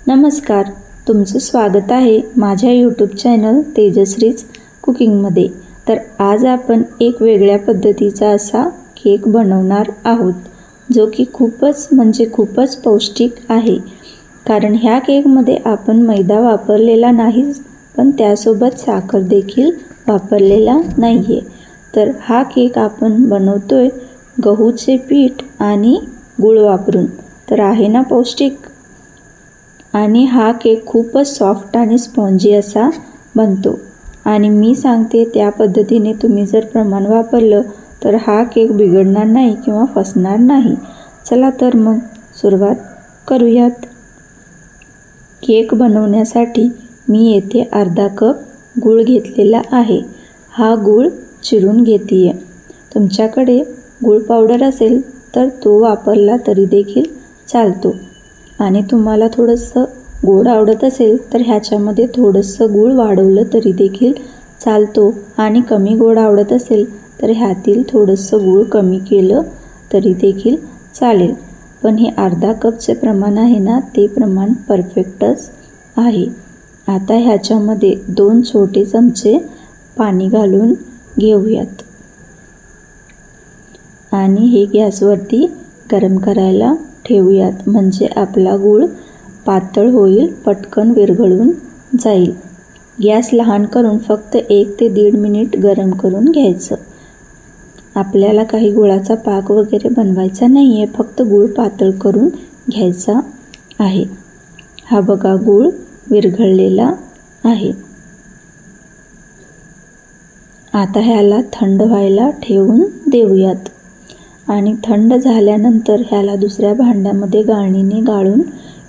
नमस्कार, तुमचं स्वागत आहे माझ्या यूट्यूब चॅनल तेजश्रीज कुकिंगमध्ये। तर आज आपण एक वेगळ्या पद्धतीचा असा केक बनवणार आहोत, जो की खूपच पौष्टिक आहे। कारण ह्या केकमध्ये आपण मैदा वापरलेला नाही, पण त्यासोबत साखर देखील वापरलेला नाहीये। तर हा केक आपण बनवतोय गहूचे पीठ आणि गूळ वापरून। तर आहे ना पौष्टिक। आणि हा केक खूपच सॉफ्ट आणि स्पॉन्जी असा बनतो। आणि मी सांगते त्या पद्धतीने तुम्ही जर प्रमाण वापरलं तर हा केक बिघडणार नाही किंवा फसणार नाही। चला तर मग सुरुवात करूयात। केक बनवण्यासाठी मी येथे अर्धा कप गूळ घेतलेला आहे। हा गूळ चिरून घेतेय। तुमच्याकडे गूळ पावडर असेल तर तो वापरला तरी देखील चालतो। आणि तुम्हाला थोडंसं गोड आवडत असेल तर ह्याच्यामध्ये थोडंसं गूळ वाढवलं तरी देखील चालतो। आणि कमी गोड आवडत असेल तर ह्यातील थोडंसं गूळ कमी केलं तरी देखील चालेल। पण हे अर्धा कपचे प्रमाण आहे ना, ते प्रमाण परफेक्टच आहे। आता ह्याच्यामध्ये 2 छोटे चमचे पाणी घालून घेऊयात। आणि हे गॅसवरती गरम करायला ठेवूयात, म्हणजे आपला गूळ पातळ होईल, पटकन विरघळून जाईल। गॅस लहान करून फक्त 1 ते 1.5 मिनिट गरम करून घ्यायचं। आपल्याला काही गुळाचा पाक वगैरे बनवायचा नाही आहे, फक्त गूळ पातळ करून घ्यायचा आहे। हा बघा गूळ विरघळलेला आहे। आता ह्याला थंड व्हायला ठेवून देऊयात। आणि थंड झाल्यानंतर ह्याला दुसऱ्या भांड्यामध्ये गाळणीने गाळून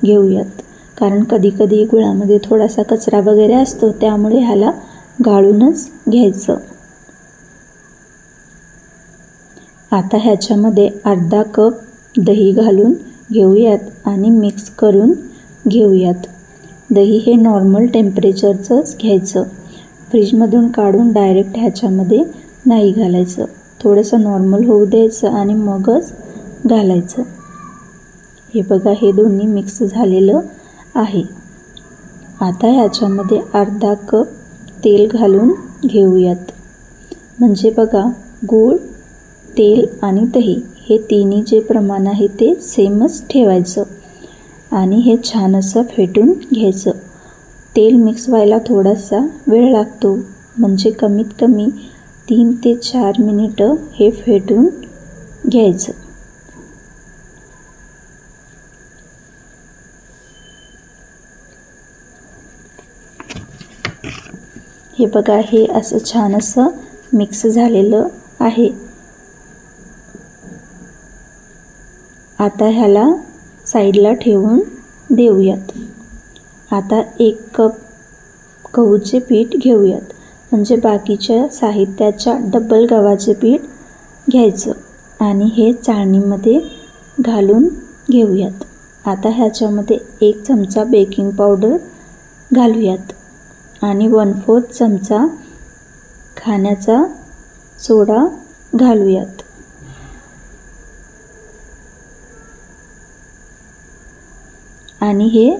घेऊयात। कारण कधी गुळामध्ये थोडासा कचरा वगैरे असतो, त्यामुळे ह्याला गाळूनच घ्यायचं। आता ह्याच्यामध्ये अर्धा कप दही घालून घेऊयात आणि मिक्स करून घेऊयात। दही हे नॉर्मल टेम्परेचरचंच घ्यायचं। फ्रीजमधून काढून डायरेक्ट ह्याच्यामध्ये नाही घालायचं। थोडंसं नॉर्मल होऊ द्यायचं आणि मगच घालायचं। हे बघा, हे दोन्ही मिक्स झालेलं आहे। आता ह्याच्यामध्ये अर्धा कप तेल घालून घेऊयात। म्हणजे बघा, गूळ, तेल आणि दही हे तिन्ही जे प्रमाण आहे ते सेमच ठेवायचं। आणि हे छान असं फेटून घ्यायचं। तेल मिक्स व्हायला थोडासा वेळ लागतो, म्हणजे कमीत कमी 3 ते 4 मिनिटं हे फेटून घ्यायचं। हे बघा, हे असं छान असं मिक्स झालेलं आहे। आता ह्याला साईडला ठेवून देऊयात। आता 1 कप गहूचे पीठ घेऊयात, म्हणजे बाकीच्या साहित्याच्या डबल गव्हाचे पीठ घ्यायचं। आणि हे चाळणीमध्ये घालून घेऊयात। आता ह्याच्यामध्ये 1 चमचा बेकिंग पावडर घालूयात आणि 1/4 चमचा खाण्याचा सोडा घालूयात। आणि हे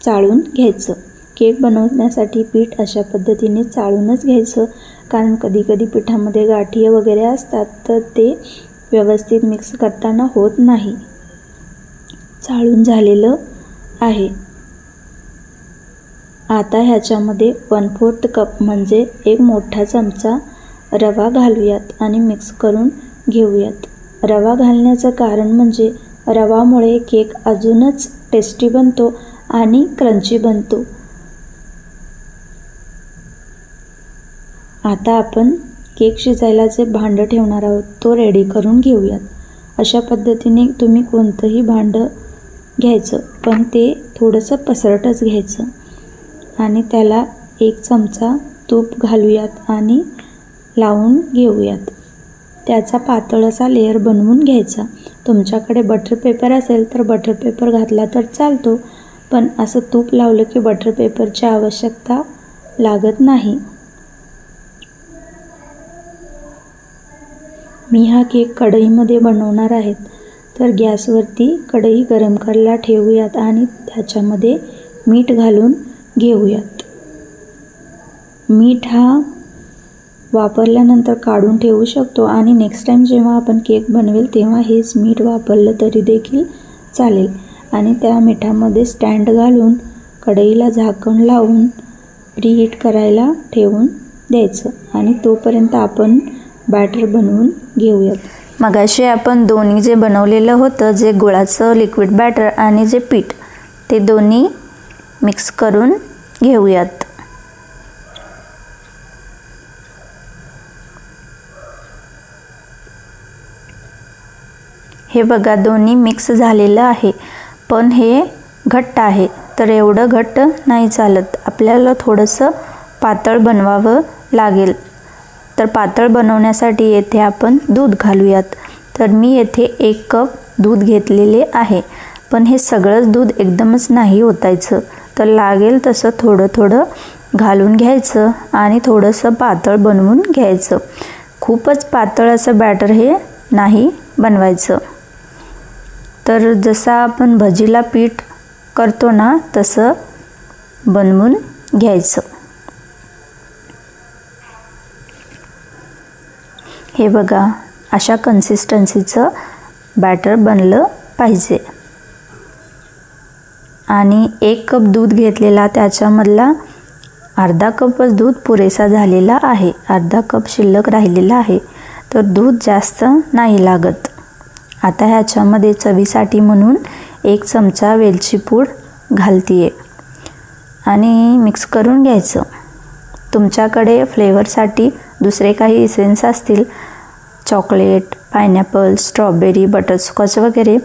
चाळून घ्यायचं। केक बनवण्यासाठी पीठ अशा पद्धतीने चाळूनच घ्यायचं, कारण कधी पिठामध्ये गाठी वगैरे असतात, तर ते व्यवस्थित मिक्स करताना होत नाही। चाळून झालेलं आहे। आता ह्याच्यामध्ये 1/4 कप म्हणजे 1 मोठा चमचा रवा घालूयात आणि मिक्स करून घेऊयात। रवा घालण्याचं कारण म्हणजे रवामुळे केक अजूनच टेस्टी बनतो आणि क्रंची बनतो। आता आपण केक शिजायला जे भांडं ठेवणार आहोत तो रेडी करून घेऊयात। अशा पद्धतीने तुम्ही कोणतंही भांडं घ्यायचं, पण ते थोडंसं पसरटच घ्यायचं। आणि त्याला 1 चमचा तूप घालूयात आणि लावून घेऊयात। त्याचा पातळ असा लेयर बनवून घ्यायचा। तुमच्याकडे बटर पेपर असेल तर बटर पेपर घातला तर चालतो, पण असं तूप लावलं की बटर पेपरची आवश्यकता लागत नाही। मी हा केक कढईमध्ये बनवणार आहे, तर गॅसवरती कढई गरम करायला ठेवूयात आणि त्याच्यामध्ये मीठ घालून घेऊयात. मीठ हा वापरल्यानंतर काढून ठेवू शकतो आणि नेक्स्ट टाइम जेव्हा आपण केक बनवेल तेव्हा हेच मीठ वापरलं तरी देखील चालेल. आणि त्या मिठामध्ये स्टँड घालून कढईला झाकण लावून प्रीहीट करायला ठेवून द्यायचं आणि तोपर्यंत आपण बॅटर बनवून घेऊयात. मगाशी आपण दोन्ही जे बनवलेलं होतं, जे गुळाचं लिक्विड बॅटर आणि जे पीठ, ते दोन्ही मिक्स करून घेऊयात. हे बघा दोन्ही मिक्स झालेलं आहे, पण हे घट्ट आहे, तर एवढं घट्ट नाही चालत. आपल्याला थोडंसं पातळ बनवावं लागेल. तर पातळ बनवण्यासाठी येथे आपण दूध घालूयात. तर मी येथे 1 कप दूध घेतलेले आहे, पण हे सगळंच दूध एकदमच नाही ओतायचं. तर लागेल तसं थोडं थोडं घालून घ्यायचं आणि थोडंसं पातळ बनवून घ्यायचं. खूपच पातळ असं बॅटर हे नाही बनवायचं. तर जसं आपण भजीला पीठ करतो ना, तसं बनवून घ्यायचं. हे बघा अशा कन्सिस्टन्सीचं बॅटर बनलं पाहिजे. आणि 1 कप दूध घेतलेला, त्याच्यामधला अर्धा कपच दूध पुरेसा झालेला आहे, अर्धा कप शिल्लक राहिलेला आहे. तर दूध जास्त नाही लागत. आता ह्याच्यामध्ये चवीसाठी म्हणून 1 चमचा वेलची पूड घालतीये आणि मिक्स करून घ्यायचं. तुमच्याकडे फ्लेवरसाठी दुसरे काही इसेन्स असतील, चॉकलेट, पायनॅपल, स्ट्रॉबेरी, बटरस्कॉच वगैरे,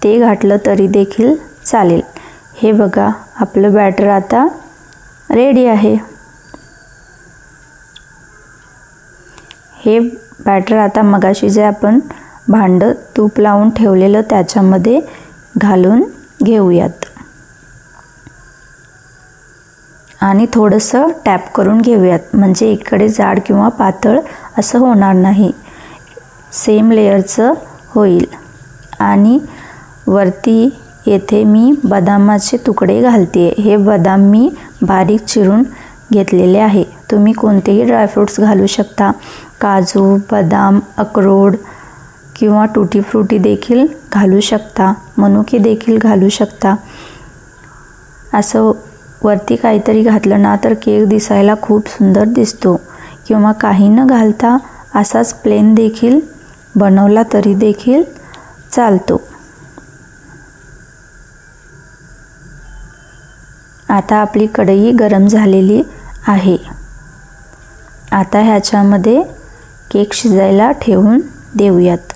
ते घातलं तरी देखील चालेल. हे बघा आपलं बॅटर आता रेडी आहे. हे बॅटर आता मगाशी जे आपण भांडं तूप लावून ठेवलेलं त्याच्यामध्ये घालून घेऊयात आणि थोडंसं टॅप करून घेऊयात, म्हणजे इकडे जाड किंवा पातळ असं होणार नाही, सेम लेयरचं होईल. आणि वरती येथे मी बदामाचे तुकडे घालते. हे बदाम मी बारीक चिरून घेतलेले आहे. तुम्ही कोणतेही ड्रायफ्रूट्स घालू शकता, काजू, बदाम, अक्रोड किंवा टूटी फ्रुटी देखील घालू शकता, मनुके देखील घालू शकता. असं वरती काहीतरी घातलं ना तर केक दिसायला खूप सुंदर दिसतो. किंवा काही न घालता असाच प्लेन देखील बनवला तरी देखील चालतो. आता आपली कढई गरम झालेली आहे. आता ह्याच्यामध्ये केक शिजायला ठेवून देऊयात.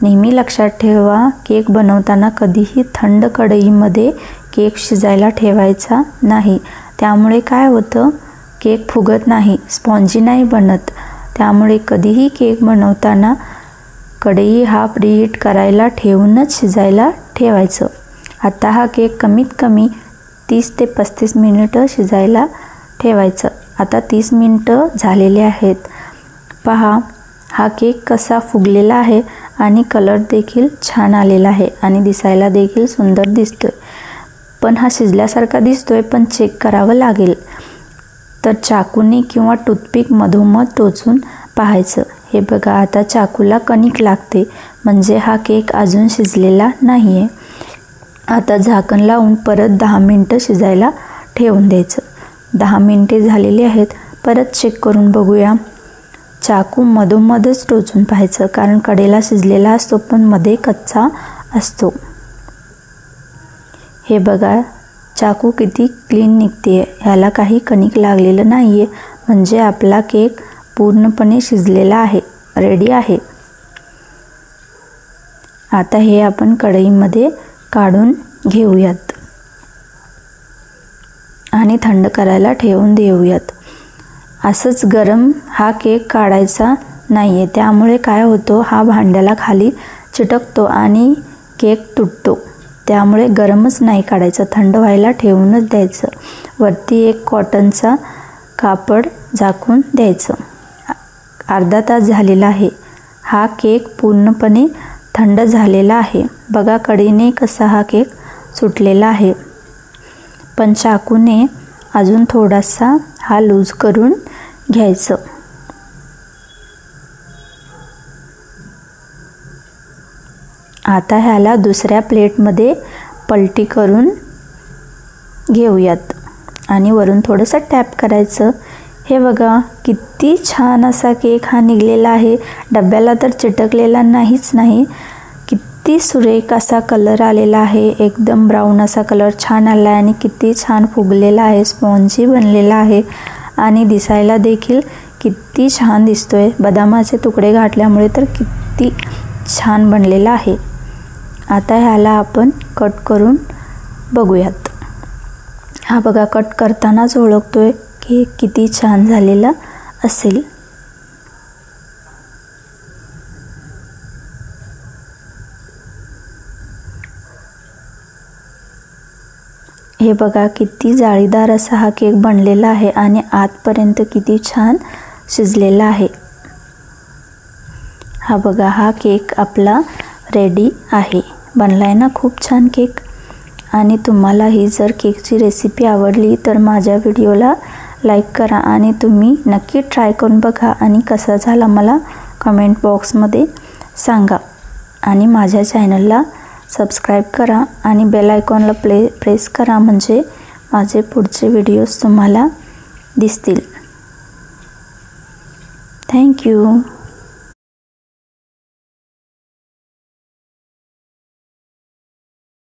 नेहमी लक्षात ठेवा, केक बनवताना कधीही थंड कढईमध्ये केक शिजायला ठेवायचा नाही. त्यामुळे काय होतं, केक फुगत नाही, स्पॉन्जी नाही बनत. त्यामुळे कधीही केक बनवताना कढई हा प्रीहीट करायला ठेवूनच शिजायला ठेवायचं. आता हा केक कमीत कमी 30 ते 35 मिनिटं शिजायला ठेवायचं. आता 30 मिनिटं झालेले आहेत. पहा हा केक कसा फुगलेला आहे आणि कलर देखील छान आलेला आहे आणि दिसायला देखील सुंदर दिसतोय. पण हा शिजल्यासारखा दिसतोय, पण चेक करावं लागेल. तर चाकूने किंवा टूथपिक मधोमध टोचून पाहायचं. हे बघा आता चाकूला कणिक लागते, म्हणजे हा केक अजून शिजलेला नाही आहे. आता झाकण लावून परत 10 मिनिटं शिजायला ठेवून द्यायचं. 10 मिनिटे झालेली आहेत. परत चेक करून बघूया. चाकू मधोमधच टोचून पाहायचं, कारण कडेला शिजलेला असतो पण मध्ये कच्चा असतो. हे बघा चाकू किती क्लीन निघते, ह्याला काही कणिक लागलेलं नाही आहे, म्हणजे आपला केक पूर्णपणे शिजलेला आहे, रेडी आहे. आता हे आपण कढईमध्ये काढून घेऊयात आणि थंड करायला ठेवून देऊयात. असंच गरम हा केक काढायचा नाही आहे, त्यामुळे काय होतं, हा भांड्याला खाली चिटकतो आणि केक तुटतो. त्यामुळे गरमच नाही काढायचं, थंड व्हायला ठेवूनच द्यायचं. वरती एक कॉटनचा कापड झाकून द्यायचं. अर्धा तास झालेला आहे. हा केक पूर्णपणे थंड झालेला आहे. बघा कढईने कसा हा केक सुटलेला आहे. पण चाकूने अजून थोडासा हा लूज करून घ्यायचं. आता ह्याला दुसऱ्या प्लेटमध्ये पलटी करून घेऊयात आणि वरून थोडंसं टॅप करायचं. हे बघा किती छान असा केक हा निघलेला आहे. डब्याला तर चिटकलेला नाहीच नाही. किती सुरेख असा कलर आलेला आहे. एकदम ब्राऊन असा कलर छान आला आहे आणि किती छान फुगलेला आहे. स्पॉन्जी बनलेला आहे आणि दिसायला देखील किती छान दिसतोय. बदामाचे तुकडे घातल्यामुळे तर किती छान बनलेला आहे. आता ह्याला आपण कट करून बघूयात. हा बघा कट करतानाच ओळखतोय की किती छान झालेला असेल. हे बघा किती जाळीदार असा हा केक बनलेला आहे आणि आतपर्यंत किती छान शिजलेला आहे. हा बघा हा केक आपला रेडी आहे. बनलाय ना खूप छान केक. आणि तुम्हाला ही जर केकची रेसिपी आवडली तर माझ्या व्हिडिओला लाईक करा आणि तुम्ही नक्की ट्राय करून बघा आणि कसा झाला मला कमेंट बॉक्समध्ये सांगा. आणि माझ्या चॅनलला सबस्क्राईब करा आणि बेल आयकॉनला प्रेस करा म्हणजे माझे पुढचे व्हिडिओज तुम्हाला दिसतील. थँक्यू.